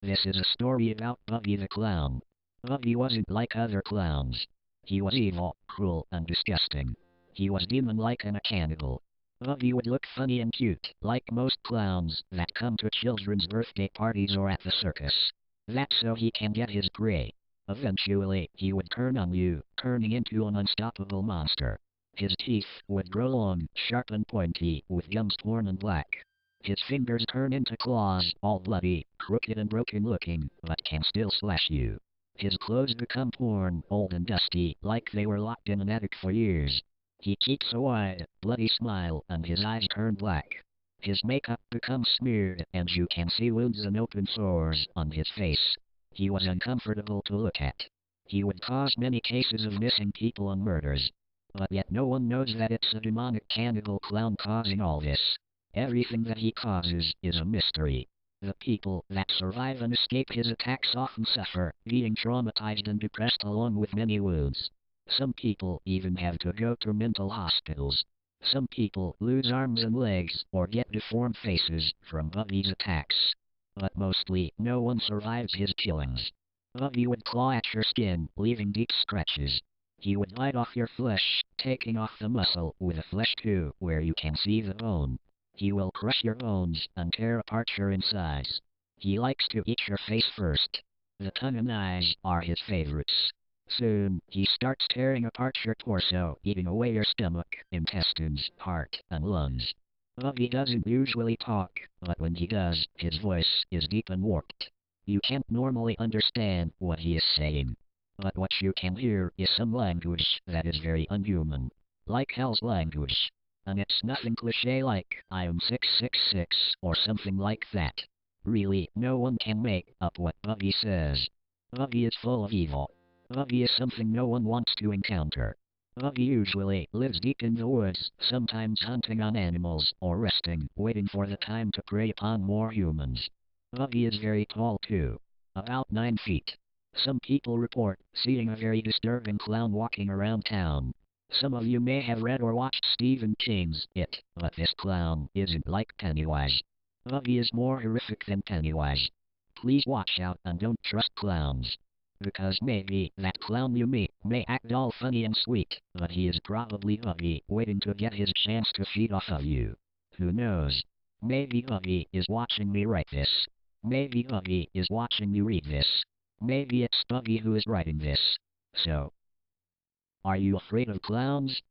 This is a story about Bubby the clown. Bubby wasn't like other clowns. He was evil, cruel, and disgusting. He was demon-like and a cannibal. Bubby would look funny and cute, like most clowns that come to children's birthday parties or at the circus. That's so he can get his prey. Eventually, he would turn on you, turning into an unstoppable monster. His teeth would grow long, sharp and pointy, with gums torn and black. His fingers turn into claws, all bloody, crooked and broken looking, but can still slash you. His clothes become torn, old and dusty, like they were locked in an attic for years. He keeps a wide, bloody smile, and his eyes turn black. His makeup becomes smeared, and you can see wounds and open sores on his face. He was uncomfortable to look at. He would cause many cases of missing people and murders. But yet no one knows that it's a demonic cannibal clown causing all this. Everything that he causes is a mystery. The people that survive and escape his attacks often suffer, being traumatized and depressed along with many wounds. Some people even have to go to mental hospitals. Some people lose arms and legs or get deformed faces from Bubby's attacks. But mostly, no one survives his killings. Bubby would claw at your skin, leaving deep scratches. He would bite off your flesh, taking off the muscle with the flesh too, where you can see the bone. He will crush your bones and tear apart your insides. He likes to eat your face first. The tongue and eyes are his favorites. Soon, he starts tearing apart your torso, eating away your stomach, intestines, heart, and lungs. Bubby doesn't usually talk, but when he does, his voice is deep and warped. You can't normally understand what he is saying. But what you can hear is some language that is very unhuman. Like hell's language. And it's nothing cliché like, I am 666, or something like that. Really, no one can make up what Bubby says. Bubby is full of evil. Bubby is something no one wants to encounter. Bubby usually lives deep in the woods, sometimes hunting on animals, or resting, waiting for the time to prey upon more humans. Bubby is very tall too. About 9 feet. Some people report seeing a very disturbing clown walking around town. Some of you may have read or watched Stephen King's It, but this clown isn't like Pennywise. Bubby is more horrific than Pennywise. Please watch out and don't trust clowns. Because maybe that clown you meet may act all funny and sweet, but he is probably Bubby waiting to get his chance to feed off of you. Who knows? Maybe Bubby is watching me write this. Maybe Bubby is watching me read this. Maybe it's Bubby who is writing this. So, are you afraid of clowns?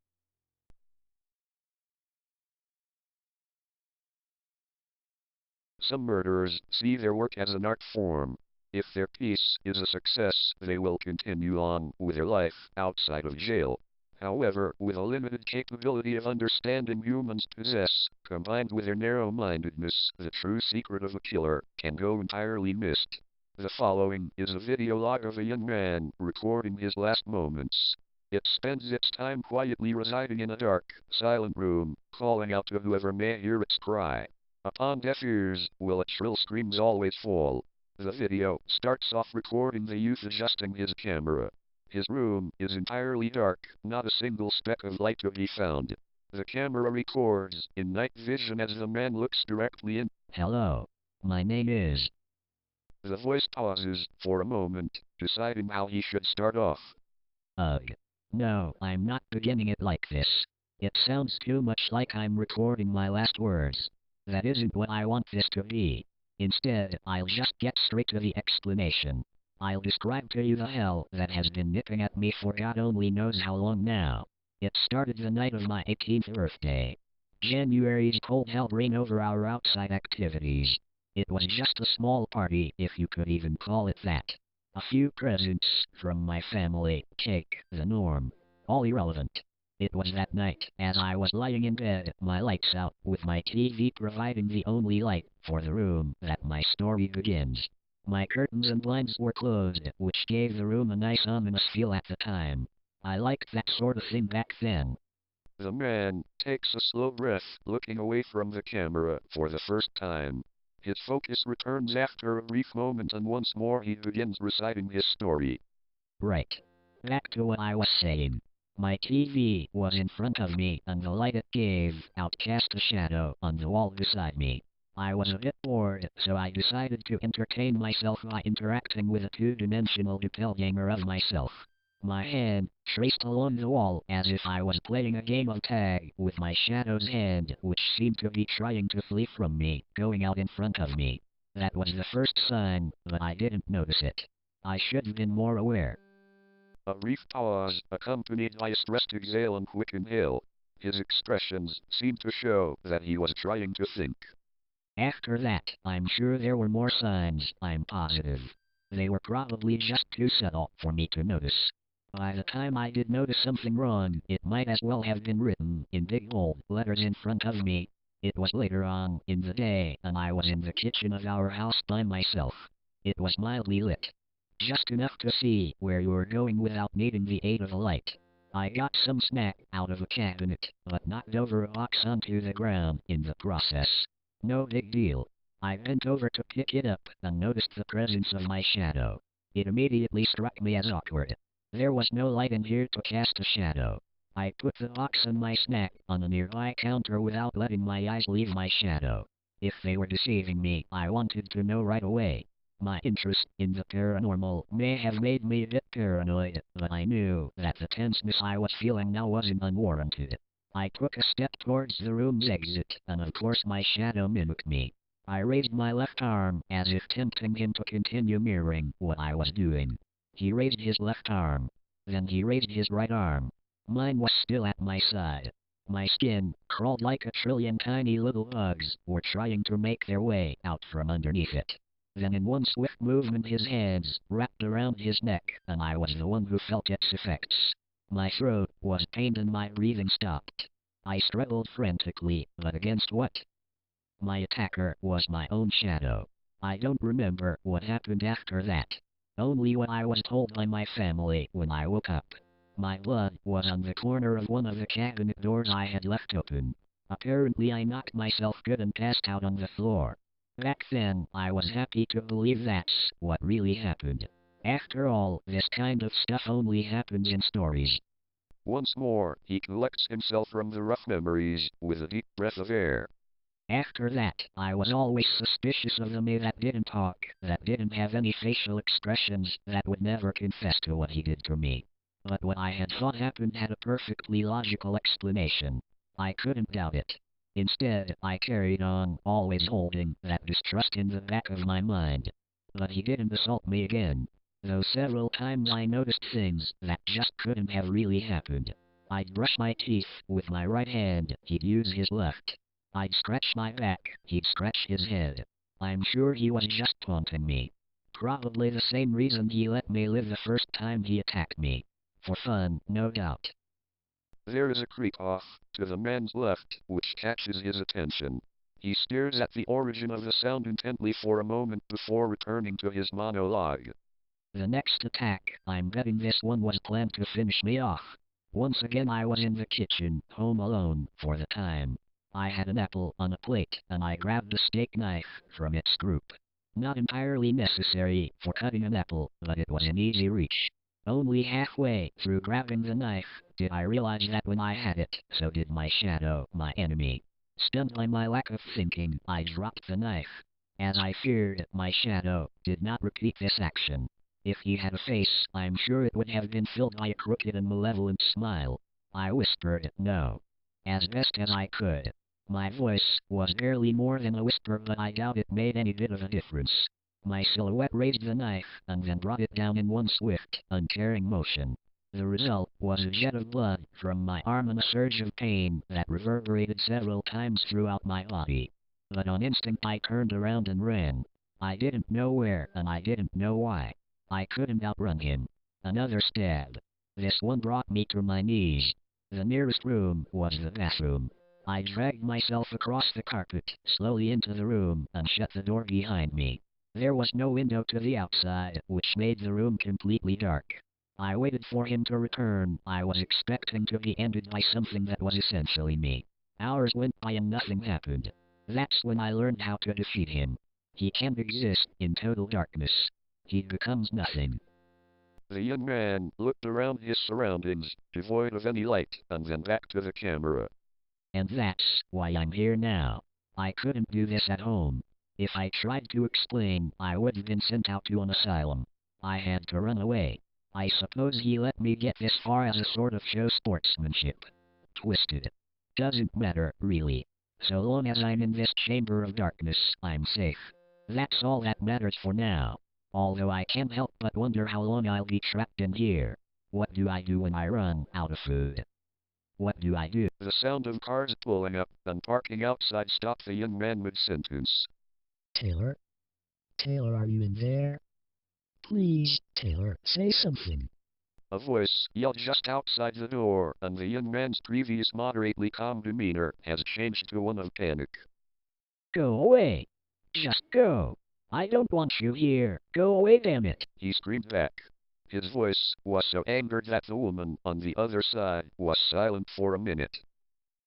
Some murderers see their work as an art form. If their piece is a success, they will continue on with their life outside of jail. However, with a limited capability of understanding humans possess, combined with their narrow-mindedness, the true secret of a killer can go entirely missed. The following is a video log of a young man recording his last moments. It spends its time quietly residing in a dark, silent room, calling out to whoever may hear its cry. Upon deaf ears will its shrill screams always fall. The video starts off recording the youth adjusting his camera. His room is entirely dark, not a single speck of light to be found. The camera records in night vision as the man looks directly in. Hello. My name is... The voice pauses for a moment, deciding how he should start off. Ugh. No, I'm not beginning it like this. It sounds too much like I'm recording my last words. That isn't what I want this to be. Instead, I'll just get straight to the explanation. I'll describe to you the hell that has been nipping at me for God only knows how long now. It started the night of my 18th birthday. January's cold hell reigned over our outside activities. It was just a small party, if you could even call it that. A few presents from my family, cake, the norm. All irrelevant. It was that night, as I was lying in bed, my lights out, with my TV providing the only light for the room, that my story begins. My curtains and blinds were closed, which gave the room a nice ominous feel at the time. I liked that sort of thing back then. The man takes a slow breath, looking away from the camera for the first time. His focus returns after a brief moment and once more he begins reciting his story. Right. Back to what I was saying. My TV was in front of me and the light it gave out cast a shadow on the wall beside me. I was a bit bored, so I decided to entertain myself by interacting with a two-dimensional doppelganger of myself. My hand traced along the wall as if I was playing a game of tag with my shadow's hand, which seemed to be trying to flee from me, going out in front of me. That was the first sign, but I didn't notice it. I should have been more aware. A brief pause, accompanied by a stressed exhale and quick inhale. His expressions seemed to show that he was trying to think. After that, I'm sure there were more signs, I'm positive. They were probably just too subtle for me to notice. By the time I did notice something wrong, it might as well have been written in big bold letters in front of me. It was later on in the day, and I was in the kitchen of our house by myself. It was mildly lit. Just enough to see where you were going without needing the aid of a light. I got some snack out of a cabinet, but knocked over a box onto the ground in the process. No big deal. I bent over to pick it up and noticed the presence of my shadow. It immediately struck me as awkward. There was no light in here to cast a shadow. I put the box and my snack on a nearby counter without letting my eyes leave my shadow. If they were deceiving me, I wanted to know right away. My interest in the paranormal may have made me a bit paranoid, but I knew that the tenseness I was feeling now wasn't unwarranted. I took a step towards the room's exit, and of course my shadow mimicked me. I raised my left arm, as if tempting him to continue mirroring what I was doing. He raised his left arm. Then he raised his right arm. Mine was still at my side. My skin crawled like a trillion tiny little bugs were trying to make their way out from underneath it. Then in one swift movement his hands wrapped around his neck, and I was the one who felt its effects. My throat was pained and my breathing stopped. I struggled frantically, but against what? My attacker was my own shadow. I don't remember what happened after that. Only what I was told by my family when I woke up. My blood was on the corner of one of the cabinet doors I had left open. Apparently I knocked myself good and passed out on the floor. Back then, I was happy to believe that's what really happened. After all, this kind of stuff only happens in stories. Once more, he collects himself from the rough memories with a deep breath of air. After that, I was always suspicious of the me that didn't talk, that didn't have any facial expressions, that would never confess to what he did to me. But what I had thought happened had a perfectly logical explanation. I couldn't doubt it. Instead, I carried on, always holding that distrust in the back of my mind. But he didn't assault me again. Though several times I noticed things that just couldn't have really happened. I'd brush my teeth with my right hand, he'd use his left. I'd scratch my back, he'd scratch his head. I'm sure he was just taunting me. Probably the same reason he let me live the first time he attacked me. For fun, no doubt. There is a creep off to the man's left, which catches his attention. He stares at the origin of the sound intently for a moment before returning to his monologue. The next attack, I'm betting this one was planned to finish me off. Once again I was in the kitchen, home alone, for the time. I had an apple on a plate, and I grabbed a steak knife from its group. Not entirely necessary for cutting an apple, but it was in easy reach. Only halfway through grabbing the knife did I realize that when I had it, so did my shadow, my enemy. Stunned by my lack of thinking, I dropped the knife. As I feared, my shadow did not repeat this action. If he had a face, I'm sure it would have been filled by a crooked and malevolent smile. I whispered no, as best as I could. My voice was barely more than a whisper, but I doubt it made any bit of a difference. My silhouette raised the knife, and then brought it down in one swift, uncaring motion. The result was a jet of blood from my arm and a surge of pain that reverberated several times throughout my body. But on instinct I turned around and ran. I didn't know where, and I didn't know why. I couldn't outrun him. Another stab. This one brought me to my knees. The nearest room was the bathroom. I dragged myself across the carpet, slowly into the room, and shut the door behind me. There was no window to the outside, which made the room completely dark. I waited for him to return. I was expecting to be ended by something that was essentially me. Hours went by and nothing happened. That's when I learned how to defeat him. He can't exist in total darkness. He becomes nothing. The young man looked around his surroundings, devoid of any light, and then back to the camera. And that's why I'm here now. I couldn't do this at home. If I tried to explain, I would have been sent out to an asylum. I had to run away. I suppose he let me get this far as a sort of show sportsmanship. Twisted. Doesn't matter, really. So long as I'm in this chamber of darkness, I'm safe. That's all that matters for now. Although I can't help but wonder how long I'll be trapped in here. What do I do when I run out of food? What do I do? The sound of cars pulling up and parking outside stopped the young man mid-sentence. Taylor? Taylor, are you in there? Please, Taylor, say something. A voice yelled just outside the door, and the young man's previous moderately calm demeanor has changed to one of panic. Go away. Just go. I don't want you here. Go away, damn it. He screamed back. His voice was so angered that the woman on the other side was silent for a minute.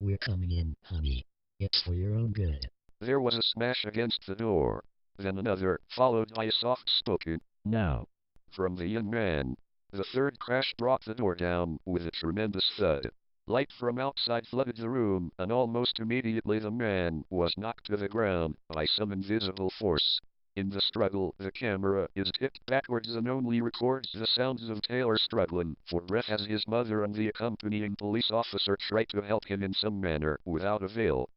We're coming in, honey. It's for your own good. There was a smash against the door, then another, followed by a soft-spoken No. from the young man. The third crash brought the door down with a tremendous thud. Light from outside flooded the room, and almost immediately the man was knocked to the ground by some invisible force. In the struggle, the camera is tipped backwards and only records the sounds of Taylor struggling for breath as his mother and the accompanying police officer try to help him in some manner, without avail.